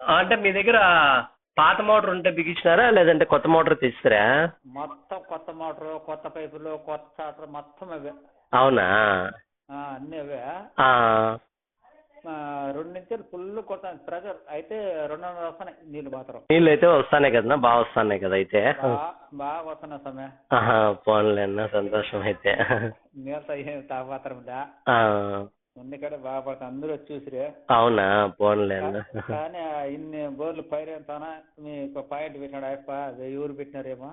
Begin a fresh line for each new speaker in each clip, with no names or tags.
అంటే మీ దగ్గర పాత మోటార్ ఉంటే బిగించినారా లేదంటే కొత్త మోటార్ తెస్తారా?
మొత్తం కొత్త మోటారు, కొత్త పైపులు, కొత్త స్టార్టర్ మొత్తం అవే.
అవునా?
అన్నీ అవే.
ఆ,
2 నిమిషాలు ఫుల్ కొత్త ప్రెజర్ అయితే 200 వస్తున్నాయి నీళ్ళు మాత్రం.
నీళ్ళు అయితే వస్తానే కదా, బాగా వస్తానే కదా అయితే.
బాగా వస్తున్నాయి సమయ.
పోన్లే అన్న, సంతోషం అయితే.
నీళ్ళతో ఏం తాపత్రం లే, ఎందుకంటే బాగా పడుతుంది, అందరూ వచ్చి చూసిరే.
అవునా? పోన్లే అన్న.
కానీ ఇన్ని బోర్లు పైరేంతానా మీకు పాయింట్ పెట్టినాడు అయ్యప్ప, 1000 ఊరు పెట్టినారేమో.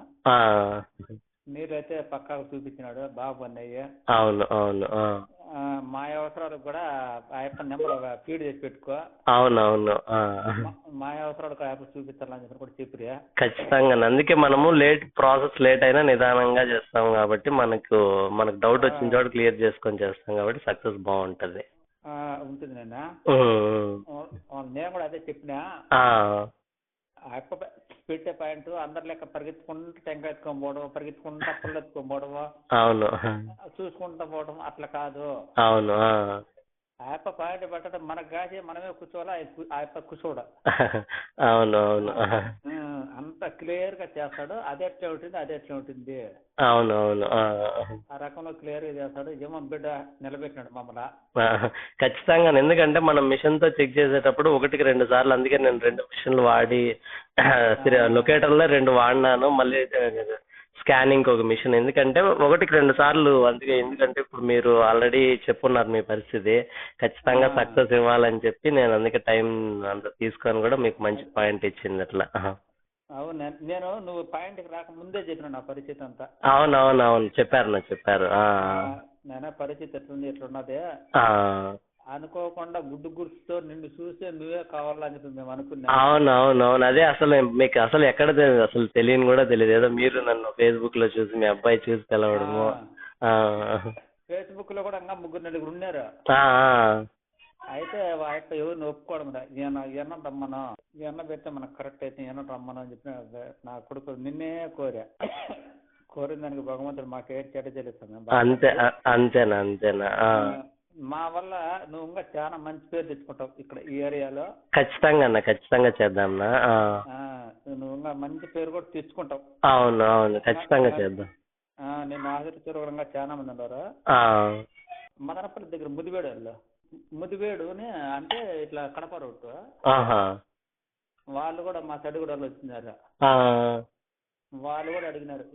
నీళ్ళు అయితే పక్కాగా చూపించినాడు, బాగా పడినాయి.
అవును అవును.
మా అవసరాలకు కూడా అయ్యప్ప నెంబర్ ఫీడ్ చేసి పెట్టుకో.
అవునవును.
మా అవసరాలకు అయ్యప్ప చూపించాలని చెప్పి కూడా చెప్పిరే.
ఖచ్చితంగా, అందుకే మనము ప్రాసెస్ లేట్ అయినా నిదానంగా చేస్తాం కాబట్టి మనకు డౌట్ వచ్చిన చోట క్లియర్ చేసుకొని చేస్తాం కాబట్టి సక్సెస్ బాగుంటది.
ఉంటుంది నాన్న. నేను కూడా అదే చెప్పినా. అప్ప పెట్టే పాయింట్ అందరి లెక్క పరిగెత్తుకుంటూ టెంకాయ ఎత్తుకొని పోవడం, పరిగెత్తుకుంటా పుల్ల ఎత్తుకొని పోవడం,
అవును,
చూసుకుంటా పోవడం అట్లా కాదు.
అవును.
ఆయప్ప పాయింట్ పెట్టడం మనకు కాసి మనమే కూర్చోవాలా, ఆయప్ప కూర్చోడ.
అవును అవును.
అంత క్లియర్ గా చేస్తాడు. అదే ఎట్లా ఉంటుంది, అదే ఎట్లా ఉంటుంది.
అవును అవును.
ఆ రకంలో క్లియర్ గా చేస్తాడు. ఏమో బిడ్డ నిలబెట్టినాడు మమ్మల్ని.
ఖచ్చితంగా, ఎందుకంటే మనం మిషన్ తో చెక్ చేసేటప్పుడు 1-2 సార్లు, అందుకే నేను 2 మిషన్లు వాడి లొకేటర్ లో 2 వాడినాను. మళ్ళీ స్కానింగ్ ఒక మిషన్, ఎందుకంటే 1-2 సార్లు. అందుకే, ఎందుకంటే ఇప్పుడు మీరు ఆల్రెడీ చెప్పున్నారు మీ పరిస్థితి, ఖచ్చితంగా సక్సెస్ ఇవ్వాలని చెప్పి నేను అందుకే టైం అంత తీసుకొని కూడా మీకు మంచి పాయింట్ ఇచ్చింది అట్లా.
అవును, నేను నువ్వు పాయింట్కి రాక ముందే చెప్పిన నా పరిస్థితి అంతా.
అవునవునవును, చెప్పారు.
నేనే పరిస్థితి ఎట్లుంది, ఎట్లున్నది అనుకోకుండా గుడ్డు గుర్తుతో నిన్ను చూస్తే నువ్వే కావాలని చెప్పి మేము అనుకున్నాం.
అవునవునవును, అదే అసలు మీకు అసలు ఎక్కడ అసలు తెలియని కూడా తెలియదు. ఏదో మీరు నన్ను ఫేస్బుక్ లో చూసి మీ అబ్బాయి చూసి తెలవడము.
ఫేస్బుక్ లో కూడా ఇంకా 3-4 ఉన్నారు. అయితే వాయప్ప ఎవరిని ఒప్పుకోవడం ఈయన రమ్మను, ఈయన పెడితే మనకు కరెక్ట్ అయితే ఈయన రమ్మను అని చెప్పి నా కొడుకు నిన్నే కోరిన దానికి భగవంతుడు మాకే చెడ్డ తెలుస్తాను.
అంతేనా?
మా వల్ల నువ్వు ఇంకా చాలా మంచి పేరు తెచ్చుకుంటావు ఇక్కడ ఈ ఏరియాలో.
ఖచ్చితంగా చేద్దాంనా.
నువ్వు ఇంకా మంచి పేరు కూడా తెచ్చుకుంటావు.
అవును, ఖచ్చితంగా చేద్దాం.
నేను ఆదరించగా చాలా మంది ఉన్నారు. మదనపల్లి దగ్గర ముదివేడుని అంటే ఇట్లా కడప రోడ్డు, వాళ్ళు కూడా మా సైడ్ కూడా వచ్చినారు. వాళ్ళు కూడా అడిగినారు,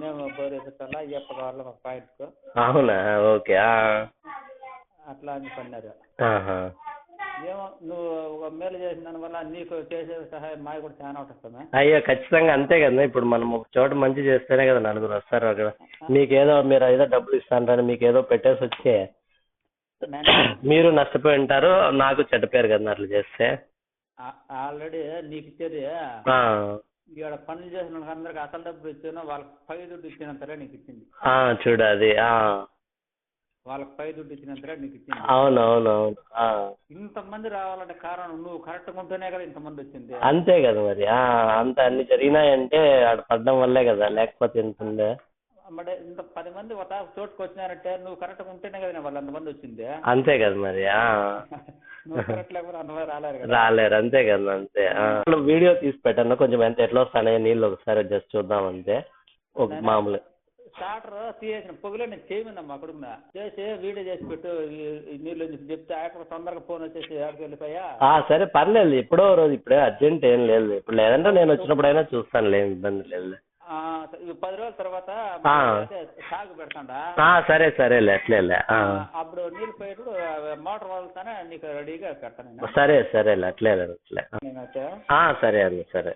మేము బోరేసాలా అయ్యప్ప కావాలి మా పాయింట్.
అవునా? ఓకే.
అట్లా అని పడినారు. ఏమో నువ్వు ఒక మేలు చేసిన దాని వల్ల నీకు చేసే సహాయం మాకు కూడా చాలా ఉంటుంది.
అయ్యో, ఖచ్చితంగా అంతే కదా. ఇప్పుడు మనం ఒక చోట మంచి చేస్తేనే కదా నలుగురు వస్తారు. అక్కడ మీరు ఏదో డబ్బులు ఇస్తాను, మీకు ఏదో పెట్టేసి వచ్చే మీరు నష్టపోయి ఉంటారు, నాకు చెడ్డ పేరు కదా అట్లా చేస్తే.
ఆల్రెడీ నీకు ఇచ్చేది ఇక్కడ పనులు చేసిన అందరికి అసలు డబ్బులు ఇచ్చాను, వాళ్ళకి పై దుడ్డు ఇచ్చినంతరే నీకు ఇచ్చింది.
చూడు అది,
వాళ్ళకి పై దుడ్డు ఇచ్చినంతరే నీకు ఇచ్చింది.
అవునవునవును.
ఇంతమంది రావాలంటే కారణం నువ్వు కరెక్ట్గా ఉంటేనే కదా ఇంతమంది వచ్చింది.
అంతే కదా మరి. అంత అన్ని జరిగినాయంటే ఆడ పడడం వల్లే కదా, లేకపోతే ఎంత ఉండే.
మరి ఇంత 10 మంది ఒక చోటుకు వచ్చినారంటే నువ్వు కరెక్ట్గా ఉంటేనే కదా వాళ్ళు అంతమంది వచ్చింది.
అంతే కదా మరి.
నువ్వు కరెక్ట్ లేకపోతే అంతమంది
రాలేరు. అంతే కదా, అంతే. వీడియో తీసి పెట్టాను కొంచెం, ఎంత ఎట్లా వస్తాయి నీళ్ళు ఒకసారి జస్ట్ చూద్దాం అంతే. ఒక మామూలు
స్టార్టర్ తీసేసిన పొగలే నేను చేయమన్నా అక్కడ చేసి వీడియో చేసి పెట్టు నీళ్ళు చెప్తే ఆయన తొందరగా ఫోన్ వచ్చేసి ఆడికి వెళ్ళిపోయా.
సరే, పర్లేదు, ఎప్పుడో రోజు, ఇప్పుడే అర్జెంట్ ఏం లేదు. ఇప్పుడు లేదంటే నేను వచ్చినప్పుడైనా చూస్తాను, లేదు ఇబ్బంది లేదు.
10 రోజుల తర్వాత సాగు పెడతాడా.
సరేలే, అట్లే.
అప్పుడు నీళ్ళు పోయేటప్పుడు మోటార్ వాళ్ళతోనే నీకు రెడీగా పెడతాను.
సరేలే, అట్లే. సరే అండి, సరే.